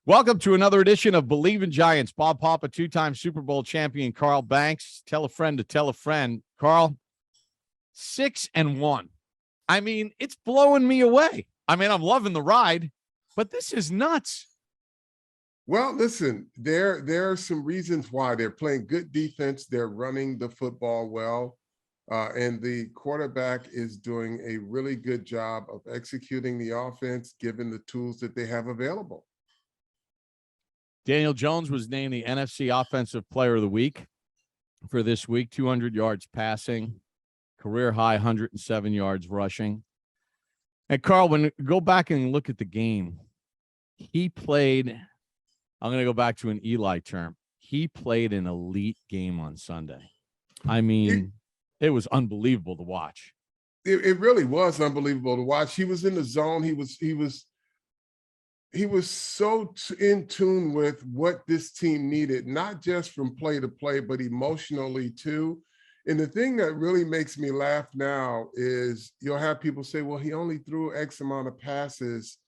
Welcome to another edition of Bleav in Giants. Bob Papa, two-time Super Bowl champion Carl Banks. Tell a friend to tell a friend. Carl, 6-1. I mean, it's blowing me away. I mean, I'm loving the ride, but this is nuts. Well, listen, there are some reasons why. They're playing good defense. They're running the football well. And the quarterback is doing a really good job of executing the offense, given the tools that they have available. Daniel Jones was named the NFC Offensive Player of the Week for this week. 200 yards passing, career high 107 yards rushing. And Carl, when you go back and look at the game, he played, I'm going to go back to an Eli term. He played an elite game on Sunday. I mean, it was unbelievable to watch. It really was unbelievable to watch. He was in the zone. He was so in tune with what this team needed, not just from play to play, but emotionally too. And the thing that really makes me laugh now is you'll have people say, well, he only threw X amount of passes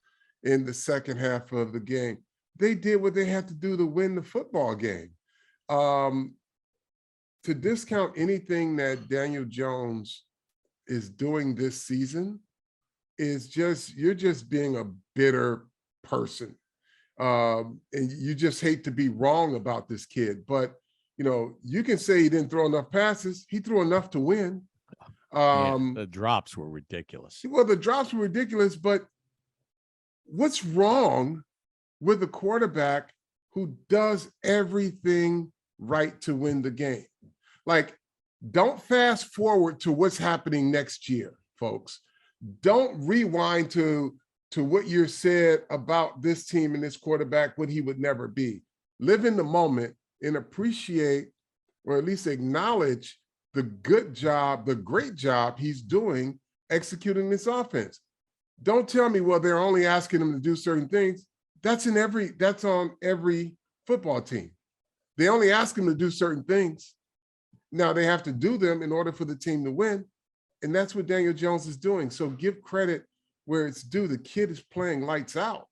in the second half of the game. They did what they had to do to win the football game. To discount anything that Daniel Jones is doing this season is just, you're just being a bitter person. And you just hate to be wrong about this kid. But, you know, you can say he didn't throw enough passes. He threw enough to win. The drops were ridiculous. Well, the drops were ridiculous, but what's wrong with a quarterback who does everything right to win the game? Like, don't fast forward to what's happening next year, folks. Don't rewind to what you said about this team and this quarterback, what he would never be. Live in the moment and appreciate, or at least acknowledge, the good job, the great job he's doing executing this offense. Don't tell me, well, they're only asking him to do certain things. That's on every football team. They only ask him to do certain things. Now they have to do them in order for the team to win. And that's what Daniel Jones is doing. So give credit where it's due. The kid is playing lights out.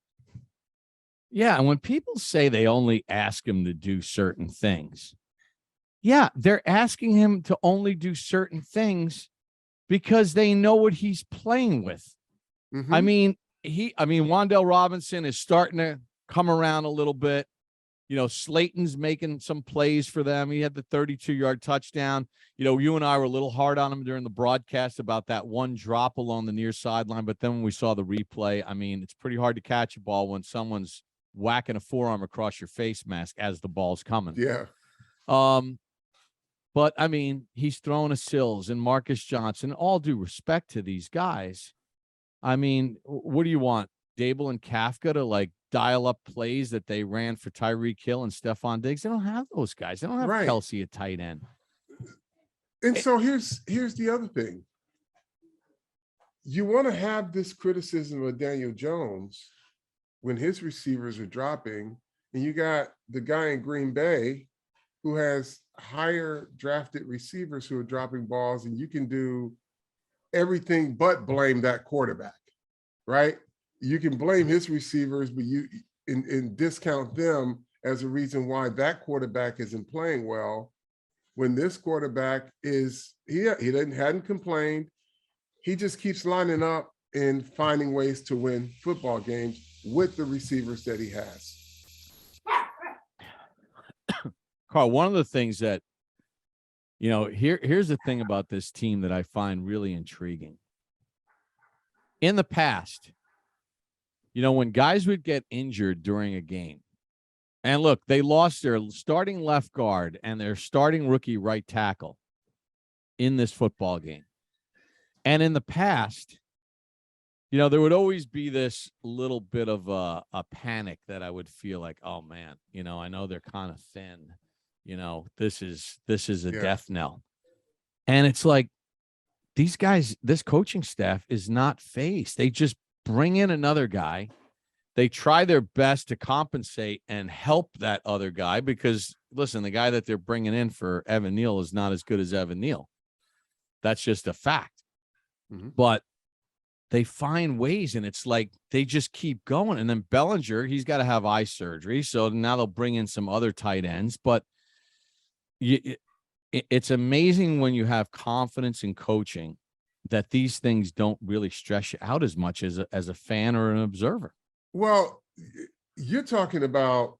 Yeah, and when people say they only ask him to do certain things, yeah, they're asking him to only do certain things because they know what he's playing with. Mm-hmm. I mean, Wan'Dale Robinson is starting to come around a little bit. You know, Slayton's making some plays for them. He had the 32-yard touchdown. You know, you and I were a little hard on him during the broadcast about that one drop along the near sideline. But then when we saw the replay, I mean, it's pretty hard to catch a ball when someone's whacking a forearm across your face mask as the ball's coming. Yeah. But, I mean, he's throwing to Sills and Marcus Johnson. All due respect to these guys. I mean, what do you want? Daboll and Kafka to, like, dial up plays that they ran for Tyreek Hill and Stephon Diggs? They don't have those guys. They don't have Kelsey at tight end. And so here's the other thing. You want to have this criticism of Daniel Jones when his receivers are dropping, and you got the guy in Green Bay who has higher drafted receivers who are dropping balls, and you can do everything but blame that quarterback, right? You can blame his receivers, but you and discount them as a reason why that quarterback isn't playing well. When this quarterback hadn't complained. He just keeps lining up and finding ways to win football games with the receivers that he has. Carl, one of the things that, you know, here's the thing about this team that I find really intriguing. In the past, you know, when guys would get injured during a game, and look, they lost their starting left guard and their starting rookie right tackle in this football game. And in the past, you know, there would always be this little bit of a panic that I would feel like, oh man, you know, I know they're kind of thin. You know, this is a death knell. And it's like, these guys, this coaching staff is not phased. They just bring in another guy. They try their best to compensate and help that other guy because, listen, the guy that they're bringing in for Evan Neal is not as good as Evan Neal. That's just a fact. Mm-hmm. But they find ways, and it's like they just keep going. And then Bellinger, he's got to have eye surgery, so now they'll bring in some other tight ends. But it's amazing when you have confidence in coaching that these things don't really stress you out as much as a fan or an observer. Well, you're talking about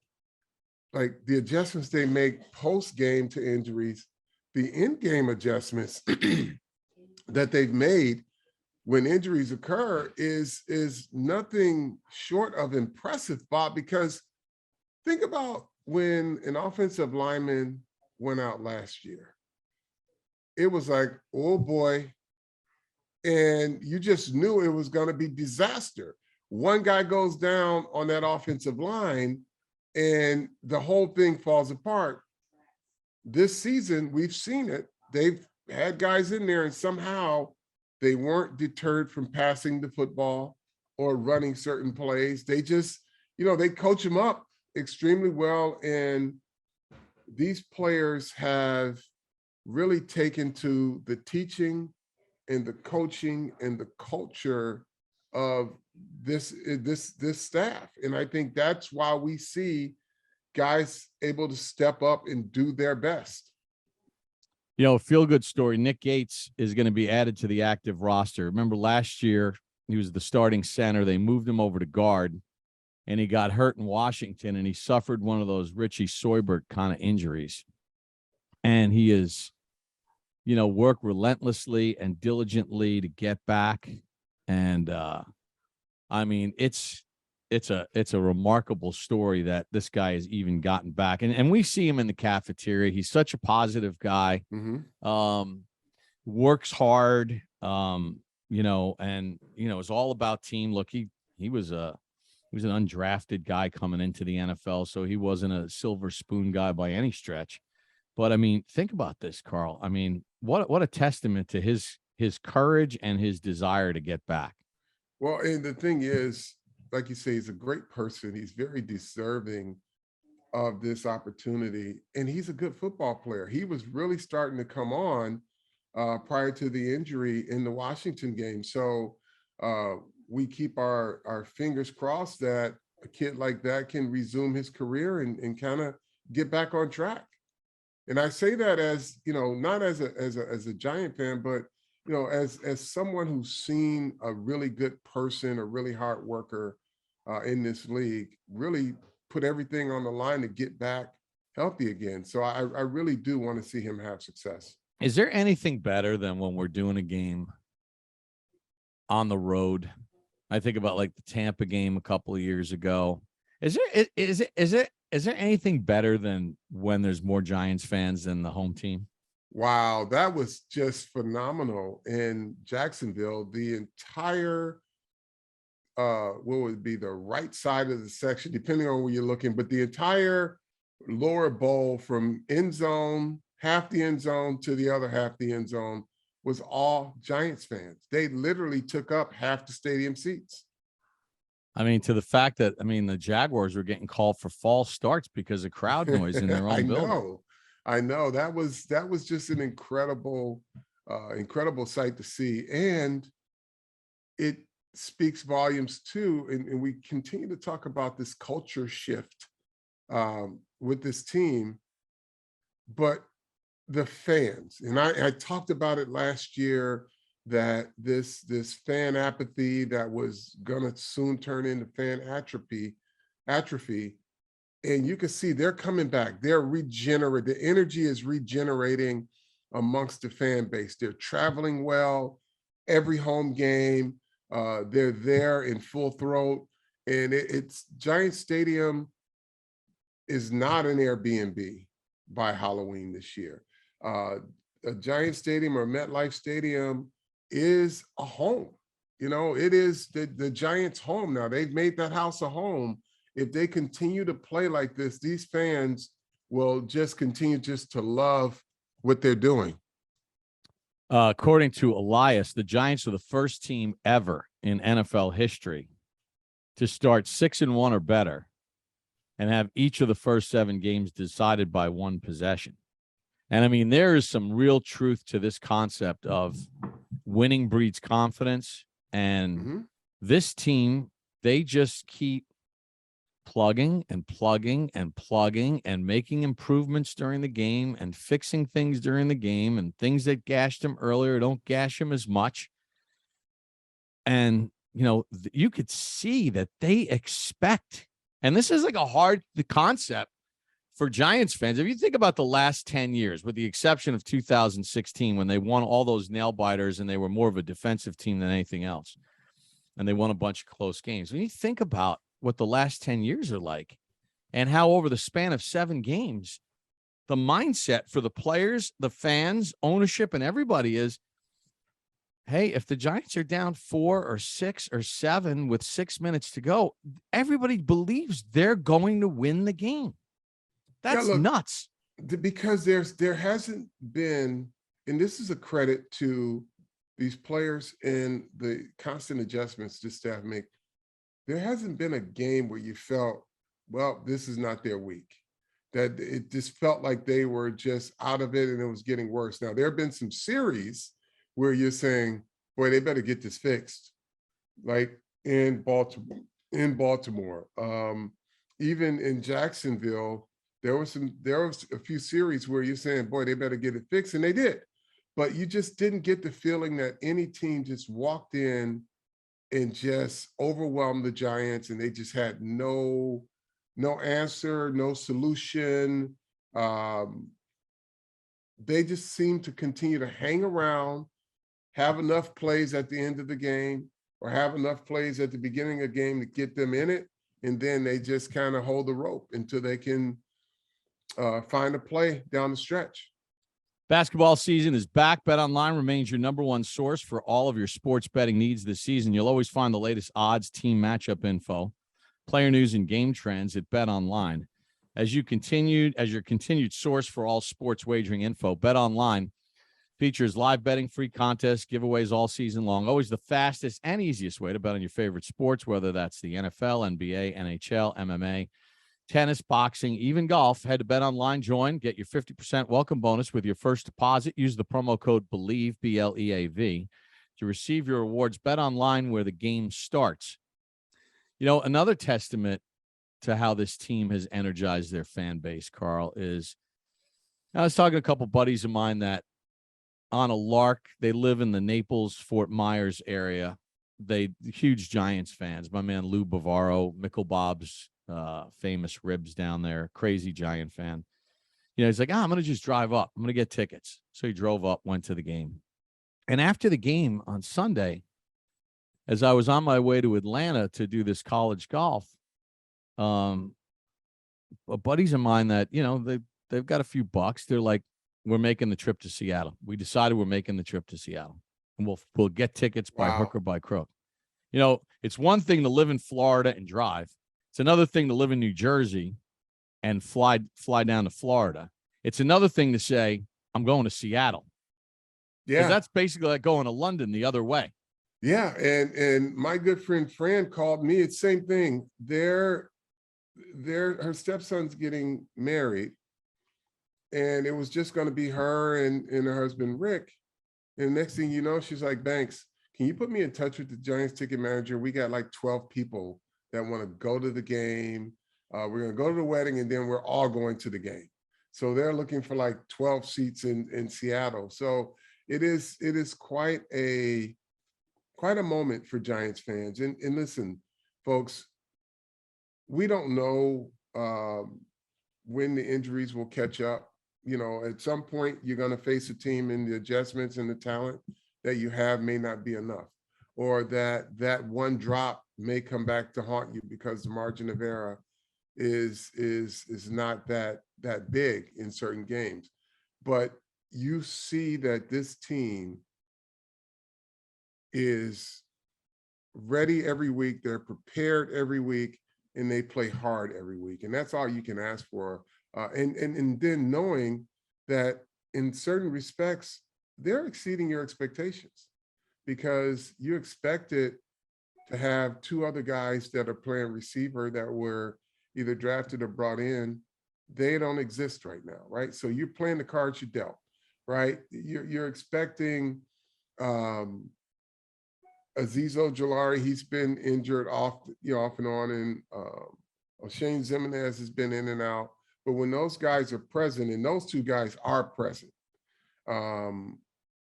like the adjustments they make post game to injuries, the in game adjustments that they've made when injuries occur is nothing short of impressive, Bob, because think about when an offensive lineman went out last year. It was like, oh boy, and you just knew it was going to be disaster. One guy goes down on that offensive line and the whole thing falls apart. This season, we've seen it. They've had guys in there and somehow they weren't deterred from passing the football or running certain plays. They just, they coach them up extremely well. And these players have really taken to the teaching and the coaching and the culture of this staff. And I think that's why we see guys able to step up and do their best. Feel good story. Nick Gates is going to be added to the active roster. Remember last year, he was the starting center. They moved him over to guard, and he got hurt in Washington, and he suffered one of those Richie Soybert kind of injuries. And he is, worked relentlessly and diligently to get back. And, it's a remarkable story that this guy has even gotten back. And we see him in the cafeteria. He's such a positive guy. Mm-hmm. Works hard. It's all about team. Look, he was an undrafted guy coming into the NFL, so he wasn't a silver spoon guy by any stretch. But think about this, Carl. What a testament to his courage and his desire to get back. Well, and the thing is, like you say, he's a great person. He's very deserving of this opportunity, and he's a good football player. He was really starting to come on prior to the injury in the Washington game. So we keep our fingers crossed that a kid like that can resume his career and kind of get back on track. And I say that as, not as a Giant fan, but as someone who's seen a really good person, a really hard worker in this league, really put everything on the line to get back healthy again. So I really do want to see him have success. Is there anything better than when we're doing a game on the road? I think about like the Tampa game a couple of years ago. Is there anything better than when there's more Giants fans than the home team? Wow, that was just phenomenal in Jacksonville. The entire, what would be the right side of the section, depending on where you're looking, but the entire lower bowl from end zone, half the end zone to the other half the end zone was all Giants fans. They literally took up half the stadium seats. To the fact that, the Jaguars were getting called for false starts because of crowd noise in their own building. I know that was just an incredible sight to see. And it speaks volumes too. And we continue to talk about this culture shift with this team, but the fans, and I talked about it last year, that this fan apathy that was gonna soon turn into fan atrophy, and you can see they're coming back. They're regenerating. The energy is regenerating amongst the fan base. They're traveling well every home game. They're there in full throat, and it's Giant Stadium is not an Airbnb by Halloween this year. A Giant Stadium or MetLife Stadium is a home. It is the Giants' home now. They've made that house a home. If they continue to play like this, these fans will just continue just to love what they're doing. According to Elias, the Giants are the first team ever in NFL history to start 6-1 or better and have each of the first 7 games decided by one possession. And there is some real truth to this concept of winning breeds confidence, And Mhm. this team, they just keep plugging and plugging and plugging and making improvements during the game and fixing things during the game, and things that gashed them earlier don't gash them as much. And, you could see that they expect, and this is like a hard concept for Giants fans. If you think about the last 10 years, with the exception of 2016, when they won all those nail biters and they were more of a defensive team than anything else, and they won a bunch of close games. When you think about what the last 10 years are like, and how over the span of 7 games, the mindset for the players, the fans, ownership, and everybody is, hey, if the Giants are down 4 or 6 or 7 with 6 minutes to go, everybody believes they're going to win the game. Yeah, That's look, nuts. because there hasn't been, and this is a credit to these players and the constant adjustments this staff make. There hasn't been a game where you felt, well, this is not their week. That it just felt like they were just out of it and it was getting worse. Now, there have been some series where you're saying, boy, they better get this fixed, like in Baltimore. Even in Jacksonville, there was a few series where you're saying, boy, they better get it fixed, and they did. But you just didn't get the feeling that any team just walked in and just overwhelmed the Giants, and they just had no answer, no solution. They just seemed to continue to hang around, have enough plays at the end of the game, or have enough plays at the beginning of the game to get them in it, and then they just kind of hold the rope until they can find a play down the stretch. Basketball season is back. BetOnline remains your number one source for all of your sports betting needs this season. You'll always find the latest odds, team matchup info, player news, and game trends at BetOnline. As your continued source for all sports wagering info, BetOnline features live betting, free contests, giveaways all season long. Always the fastest and easiest way to bet on your favorite sports, whether that's the NFL, NBA, NHL, MMA, tennis, boxing, even golf. Head to BetOnline, join, get your 50% welcome bonus with your first deposit. Use the promo code Bleav, BLEAV, to receive your rewards. BetOnline, where the game starts. Another testament to how this team has energized their fan base, Carl, is I was talking to a couple buddies of mine that on a lark, they live in the Naples, Fort Myers area. They huge Giants fans. My man Lou Bavaro, Mickle Bob's famous ribs down there, crazy Giant fan. He's like, I'm going to just drive up. I'm going to get tickets. So he drove up, went to the game. And after the game on Sunday, as I was on my way to Atlanta to do this college golf, buddies of mine that, they've got a few bucks. They're like, we're making the trip to Seattle. We decided we're making the trip to Seattle, and we'll get tickets by hook or by crook. It's one thing to live in Florida and drive. It's another thing to live in New Jersey and fly down to Florida. It's another thing to say, I'm going to Seattle. Yeah. That's basically like going to London the other way. Yeah. And my good friend Fran called me. It's same thing. Her stepson's getting married, and it was just going to be her and her husband, Rick. And next thing you know, she's like, Banks, can you put me in touch with the Giants ticket manager? We got like 12 people that want to go to the game. We're going to go to the wedding, and then we're all going to the game. So they're looking for like 12 seats in Seattle. So it is quite a moment for Giants fans. And listen, folks, we don't know when the injuries will catch up. At some point, you're going to face a team, and the adjustments and the talent that you have may not be enough, or that one drop may come back to haunt you because the margin of error is not that big in certain games. But you see that this team is ready every week. They're prepared every week, and they play hard every week. And that's all you can ask for. And then knowing that in certain respects, they're exceeding your expectations, because you expected to have 2 other guys that are playing receiver that were either drafted or brought in. They don't exist right now, right? So you're playing the cards you dealt, right? You're expecting Azeez Ojulari, he's been injured off and on, and Shane Zimenez has been in and out. But when those guys are present, and those two guys are present,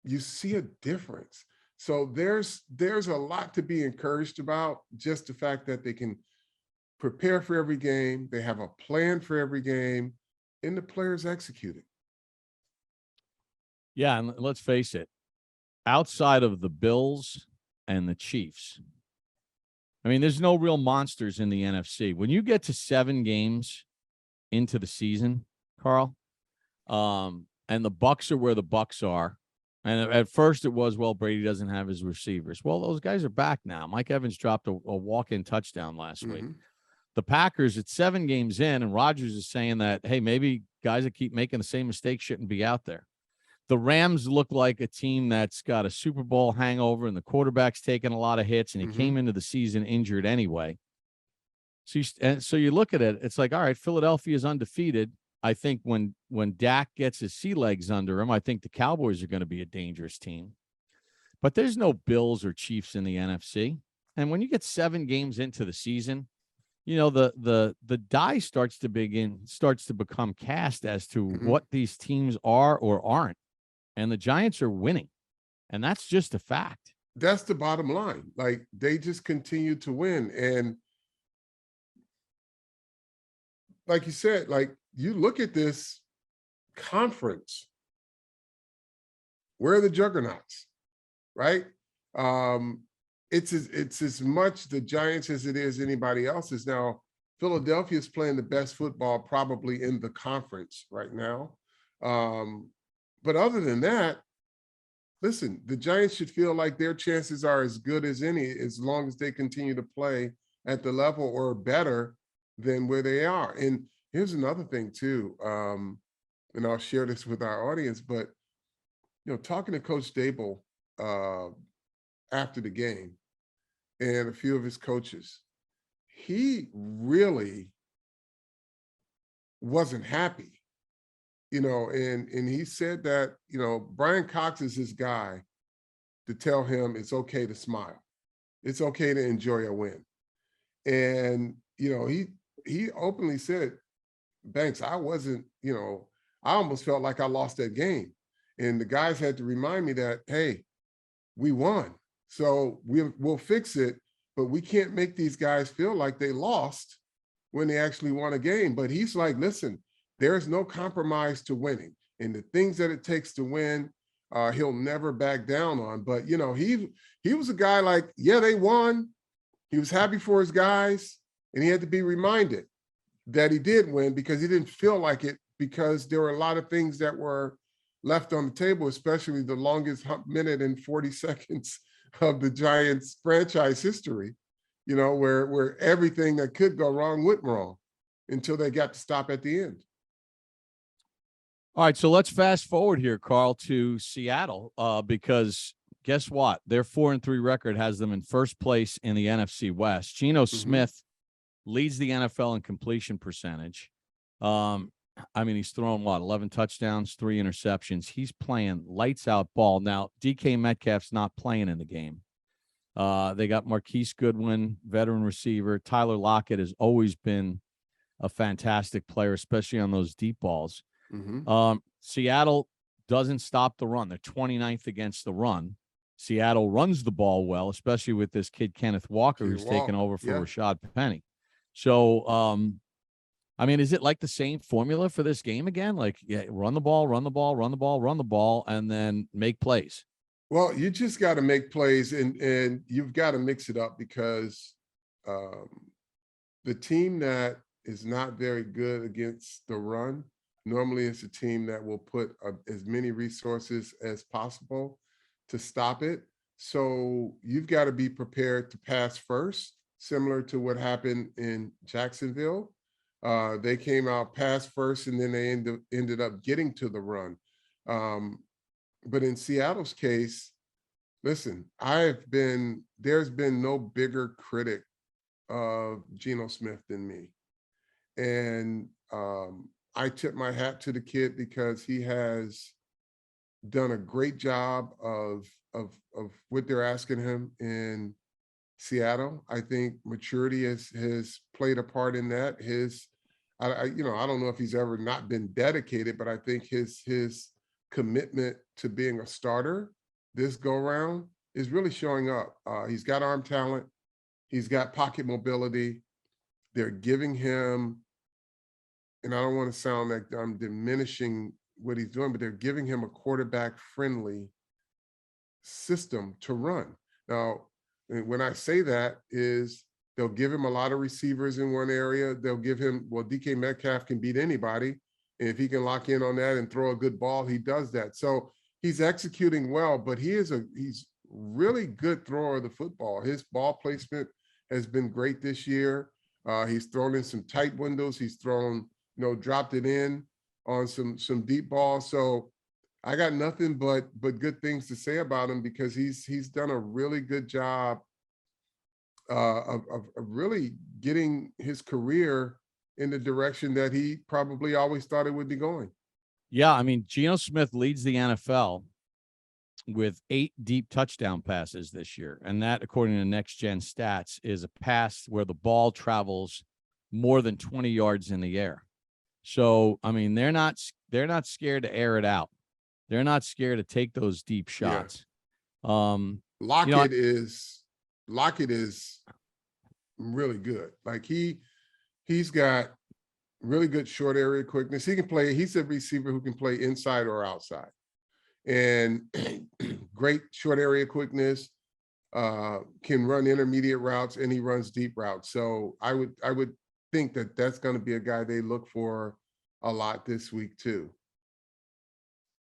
you see a difference. So there's a lot to be encouraged about, just the fact that they can prepare for every game, they have a plan for every game, and the players execute it. Yeah, and let's face it, outside of the Bills and the Chiefs, I mean, there's no real monsters in the NFC. When you get to 7 games into the season, Carl, and the Bucks are where the Bucks are, and at first it was, well, Brady doesn't have his receivers. Well, those guys are back now. Mike Evans dropped a walk-in touchdown last week. The Packers, it's 7 games in, and Rodgers is saying that, hey, maybe guys that keep making the same mistake shouldn't be out there. The Rams look like a team that's got a Super Bowl hangover, and the quarterback's taking a lot of hits, and he came into the season injured anyway. So you look at it, it's like, all right, Philadelphia is undefeated. I think when Dak gets his sea legs under him, I think the Cowboys are going to be a dangerous team. But there's no Bills or Chiefs in the NFC. And when you get 7 games into the season, you know, the die starts to become cast as to what these teams are or aren't. And the Giants are winning. And that's just a fact. That's the bottom line. Like, they just continue to win. And like you said, like, you look at this conference, where are the juggernauts, right? It's as much the Giants as it is anybody else's. Now, Philadelphia is playing the best football probably in the conference right now. But other than that, listen, the Giants should feel like their chances are as good as any, as long as they continue to play at the level or better than where they are. And here's another thing too, and I'll share this with our audience, but talking to Coach Daboll after the game and a few of his coaches, he really wasn't happy. And he said that, Brian Cox is his guy to tell him it's okay to smile. It's okay to enjoy a win. And, he openly said, Banks, I wasn't, I almost felt like I lost that game. And the guys had to remind me that, hey, we won. So we'll fix it, but we can't make these guys feel like they lost when they actually won a game. But he's like, listen, there's no compromise to winning, and the things that it takes to win, he'll never back down on. But he was a guy like, yeah, they won. He was happy for his guys, and he had to be reminded that he did win, because he didn't feel like it, because there were a lot of things that were left on the table, especially the longest minute and 40 seconds of the Giants franchise history, where everything that could go wrong went wrong until they got to stop at the end. All right, so let's fast forward here, Carl, to Seattle, because guess what? Their 4-3 record has them in first place in the NFC West. Geno Smith leads the NFL in completion percentage. I mean, he's thrown 11 touchdowns, 3 interceptions. He's playing lights out ball. Now, DK Metcalf's not playing in the game. They got Marquise Goodwin, veteran receiver. Tyler Lockett has always been a fantastic player, especially on those deep balls. Seattle doesn't stop the run. They're 29th against the run. Seattle runs the ball well, especially with this kid, Kenneth Walker, who's taken over for Rashad Penny. So, I mean, is it like the same formula for this game again? Like, run the ball, run the ball, run the ball, run the ball, and then make plays? Well, you just got to make plays, and you've got to mix it up, because the team that is not very good against the run, normally it's a team that will put as many resources as possible to stop it. So you've got to be prepared to pass first, similar to what happened in Jacksonville. They came out pass first, and then they ended up getting to the run. But in Seattle's case, listen, there's been no bigger critic of Geno Smith than me. And I tip my hat to the kid, because he has done a great job of what they're asking him in Seattle. I think maturity has played a part in that. I don't know if he's ever not been dedicated, but I think his commitment to being a starter this go round is really showing up. He's got arm talent. He's got pocket mobility. They're giving him, and I don't want to sound like I'm diminishing what he's doing, but they're giving him a quarterback friendly system to run. Now, when I say that is they'll give him a lot of receivers in one area. They'll give him, well, DK Metcalf can beat anybody. And if he can lock in on that and throw a good ball, he does that. So he's executing well, but he's really good thrower of the football. His ball placement has been great this year. He's thrown in some tight windows. He's thrown, dropped it in on some deep balls. So I got nothing but good things to say about him because he's done a really good job of really getting his career in the direction that he probably always thought it would be going. Yeah, I mean, Geno Smith leads the NFL with 8 deep touchdown passes this year. And that, according to Next Gen Stats, is a pass where the ball travels more than 20 yards in the air. So, I mean, they're not scared to air it out. They're not scared to take those deep shots. Yeah. Lockett is really good. Like he's got really good short area quickness. He can play. He's a receiver who can play inside or outside, and great short area quickness. Can run intermediate routes, and he runs deep routes. So I would think that that's going to be a guy they look for a lot this week too.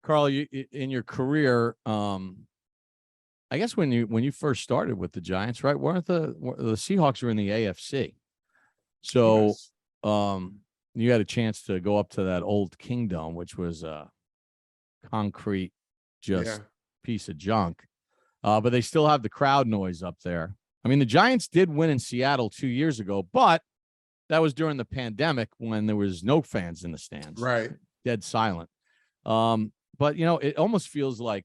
Carl, you in your career, I guess when you first started with the Giants, right? Weren't the Seahawks were in the AFC? So, Yes. You had a chance to go up to that old Kingdom, which was a concrete, piece of junk. But they still have the crowd noise up there. I mean, the Giants did win in Seattle 2 years ago, but that was during the pandemic when there was no fans in the stands. Right. Dead silent. But, it almost feels like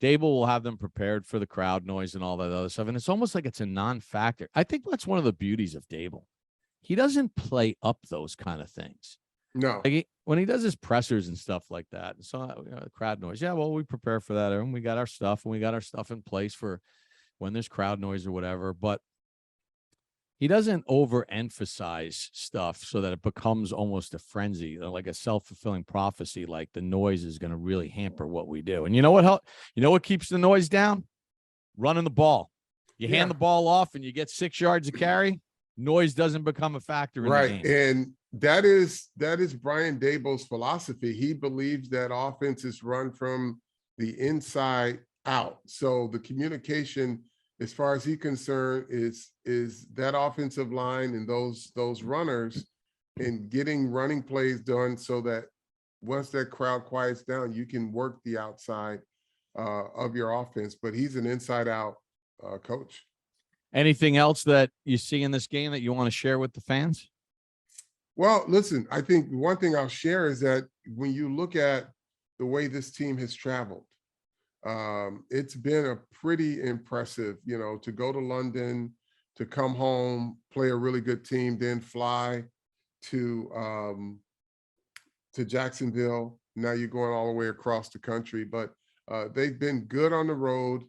Daboll will have them prepared for the crowd noise and all that other stuff. And it's almost like it's a non-factor. I think that's one of the beauties of Daboll. He doesn't play up those kind of things. No. Like when he does his pressers and stuff like that, so crowd noise. Yeah, well, we prepare for that, and we got our stuff, in place for when there's crowd noise or whatever. But he doesn't overemphasize stuff so that it becomes almost a frenzy, like a self-fulfilling prophecy. Like the noise is going to really hamper what we do. And you know what keeps the noise down? Running the ball. You hand the ball off and you get 6 yards of carry. Noise doesn't become a factor in the game. And that is Brian Daboll's philosophy. He believes that offenses run from the inside out. So the communication, as far as he's concerned, is that offensive line and those runners and getting running plays done so that once that crowd quiets down, you can work the outside of your offense. But he's an inside out coach. Anything else that you see in this game that you want to share with the fans? Well, listen, I think one thing I'll share is that when you look at the way this team has traveled, it's been a pretty impressive, to go to London, to come home, play a really good team, then fly to Jacksonville. Now you're going all the way across the country, but they've been good on the road.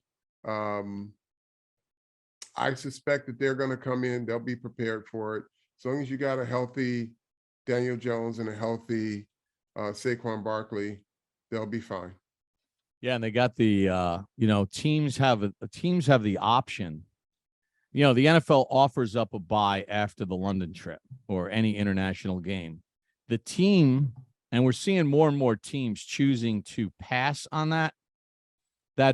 I suspect that they're going to come in. They'll be prepared for it. As long as you got a healthy Daniel Jones and a healthy Saquon Barkley, they'll be fine. Yeah, and they got the teams have the option. The NFL offers up a bye after the London trip or any international game. The team, and we're seeing more and more teams choosing to pass on that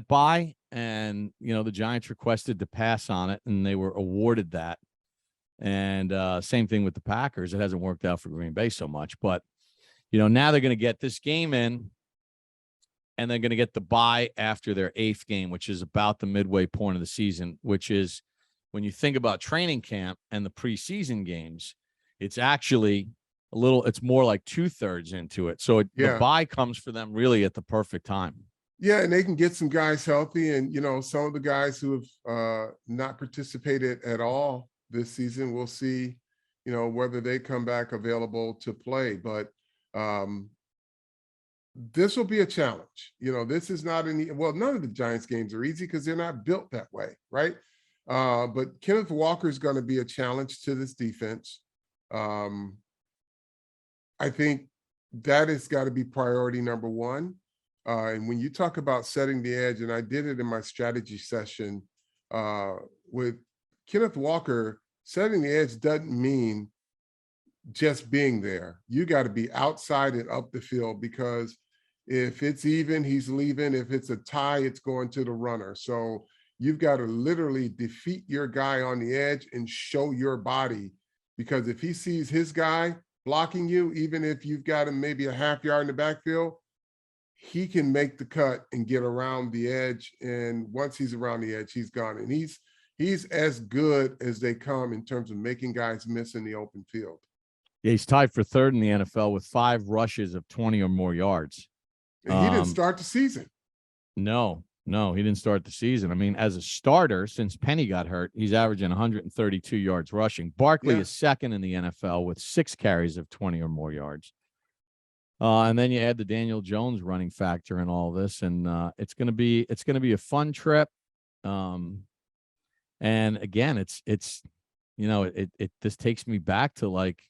bye. And, the Giants requested to pass on it, and they were awarded that. And same thing with the Packers. It hasn't worked out for Green Bay so much. But, now they're going to get this game in, and they're going to get the bye after their 8th game, which is about the midway point of the season, which is when you think about training camp and the preseason games, it's actually it's more like 2/3 into it. So the bye comes for them really at the perfect time. Yeah, and they can get some guys healthy, and some of the guys who have not participated at all this season, we'll see, whether they come back available to play. But this will be a challenge. This is not none of the Giants games are easy because they're not built that way, right? But Kenneth Walker is going to be a challenge to this defense. I think that has got to be priority number one. And when you talk about setting the edge, and I did it in my strategy session with Kenneth Walker, setting the edge doesn't mean just being there. You got to be outside and up the field, because if it's even, he's leaving. If it's a tie, it's going to the runner. So you've got to literally defeat your guy on the edge and show your body, because if he sees his guy blocking you, even if you've got him maybe a half yard in the backfield, he can make the cut and get around the edge. And once he's around the edge, he's gone. And he's as good as they come in terms of making guys miss in the open field. Yeah, he's tied for third in the NFL with 5 rushes of 20 or more yards. And he didn't start the season. No, he didn't start the season. I mean, as a starter, since Penny got hurt, he's averaging 132 yards rushing. Barkley is second in the NFL with 6 carries of 20 or more yards. And then you add the Daniel Jones running factor in all this, and it's going to be a fun trip. And again, it's this takes me back to like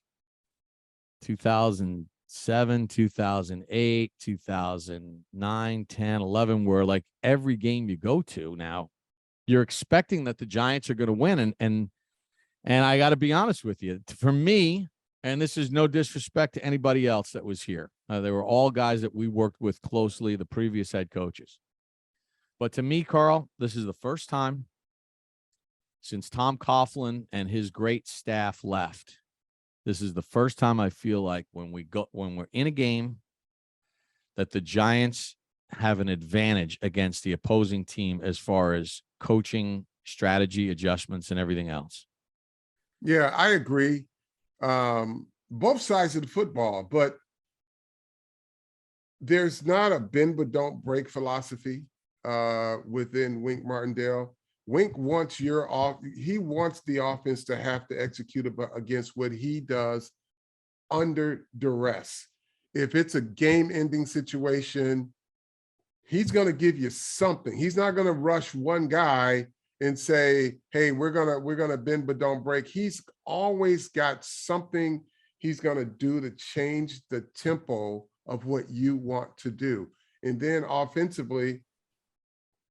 2007, 2008, 2009, 10, 11, where like every game you go to now, you're expecting that the Giants are going to win. And I got to be honest with you, for me, and this is no disrespect to anybody else that was here. They were all guys that we worked with closely, the previous head coaches. But to me, Carl, this is the first time since Tom Coughlin and his great staff left. This is the first time I feel like when we're in a game that the Giants have an advantage against the opposing team as far as coaching, strategy, adjustments, and everything else. Yeah, I agree. Both sides of the football, but there's not a bend but don't break philosophy within Wink Martindale. Wink wants he wants the offense to have to execute against what he does under duress. If it's a game-ending situation, he's going to give you something. He's not going to rush one guy and say, "Hey, we're gonna bend but don't break." He's always got something he's going to do to change the tempo of what you want to do. And then offensively,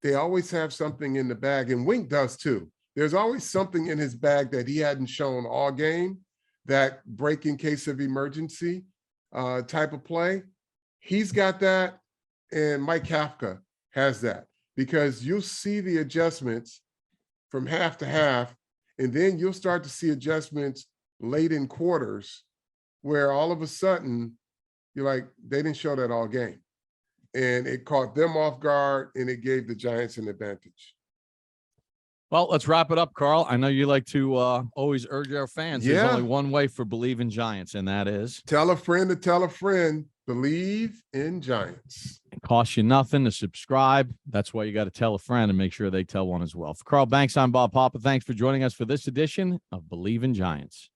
they always have something in the bag, and Wink does too. There's always something in his bag that he hadn't shown all game, that break in case of emergency type of play. He's got that, and Mike Kafka has that, because you'll see the adjustments from half to half, and then you'll start to see adjustments late in quarters where all of a sudden you're like, they didn't show that all game. And it caught them off guard, and it gave the Giants an advantage. Well, let's wrap it up, Carl. I know you like to always urge our fans. There's only one way for Bleav in Giants, and that is tell a friend to tell a friend. Bleav in Giants. It costs you nothing to subscribe. That's why you got to tell a friend and make sure they tell one as well. For Carl Banks, I'm Bob Papa. Thanks for joining us for this edition of Bleav in Giants.